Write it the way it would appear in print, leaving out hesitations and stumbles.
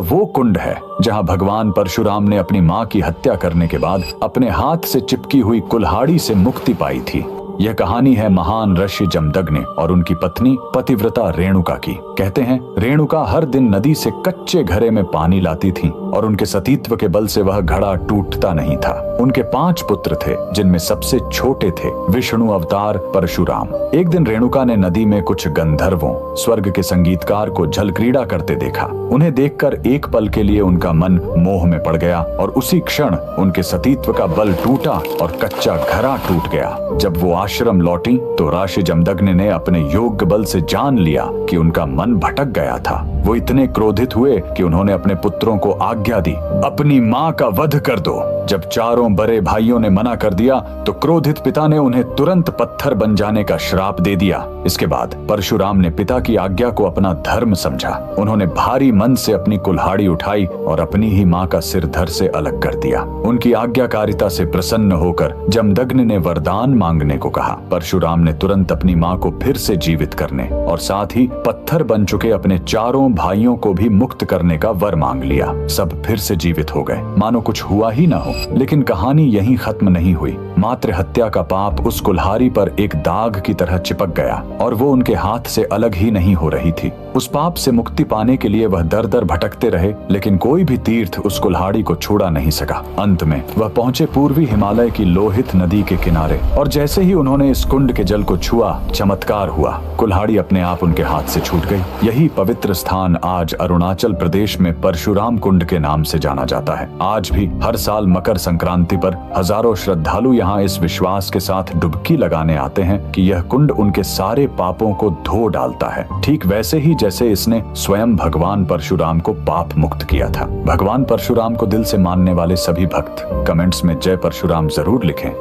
वो कुंड है जहाँ भगवान परशुराम ने अपनी माँ की हत्या करने के बाद अपने हाथ से चिपकी हुई कुल्हाड़ी से मुक्ति पाई थी। यह कहानी है महान ऋषि जमदग्नि और उनकी पत्नी पतिव्रता रेणुका की। कहते हैं रेणुका हर दिन नदी से कच्चे घड़े में पानी लाती थी और उनके सतीत्व के बल से वह घड़ा टूटता नहीं था। उनके 5 पुत्र थे जिनमें सबसे छोटे थे विष्णु अवतार परशुराम। एक दिन रेणुका ने नदी में कुछ गंधर्वों स्वर्ग के संगीतकार को जल क्रीड़ा करते देखा। उन्हें देखकर एक पल के लिए उनका मन मोह में पड़ गया और उसी क्षण उनके सतीत्व का बल टूटा और कच्चा घड़ा टूट गया। जब वो आश्रम लौटी तो ऋषि जमदग्नि ने अपने योग बल से जान लिया कि उनका मन भटक गया था। वो इतने क्रोधित हुए कि उन्होंने अपने पुत्रों को आज्ञा दी, अपनी माँ का वध कर दो। जब चारों बड़े भाइयों ने मना कर दिया तो क्रोधित पिता ने उन्हें तुरंत पत्थर बन जाने का श्राप दे दिया। इसके बाद परशुराम ने पिता की आज्ञा को अपना धर्म समझा। उन्होंने भारी मन से अपनी कुल्हाड़ी उठाई और अपनी ही माँ का सिर धड़ से अलग कर दिया। उनकी आज्ञाकारिता से प्रसन्न होकर जमदग्नि ने वरदान मांगने को कहा। परशुराम ने तुरंत अपनी माँ को फिर से जीवित करने और साथ ही पत्थर बन चुके अपने चारों भाइयों को भी मुक्त करने का वर मांग लिया। सब फिर से जीवित हो गए, मानो कुछ हुआ ही ना हो। लेकिन कहानी यहीं खत्म नहीं हुई। मातृ हत्या का पाप उस कुल्हाड़ी पर एक दाग की तरह चिपक गया और वो उनके हाथ से अलग ही नहीं हो रही थी। उस पाप से मुक्ति पाने के लिए वह दर दर भटकते रहे, लेकिन कोई भी तीर्थ उस कुल्हाड़ी को छुड़ा नहीं सका। अंत में वह पहुंचे पूर्वी हिमालय की लोहित नदी के किनारे और जैसे ही उन्होंने इस कुंड के जल को छुआ, चमत्कार हुआ। कुल्हाड़ी अपने आप उनके हाथ से छूट गई। यही पवित्र स्थान आज अरुणाचल प्रदेश में परशुराम कुंड के नाम से जाना जाता है। आज भी हर साल मकर संक्रांति पर हजारों श्रद्धालु यहाँ इस विश्वास के साथ डुबकी लगाने आते हैं कि यह कुंड उनके सारे पापों को धो डालता है, ठीक वैसे ही जैसे इसने स्वयं भगवान परशुराम को पाप मुक्त किया था। भगवान परशुराम को दिल से मानने वाले सभी भक्त कमेंट्स में जय परशुराम जरूर लिखें।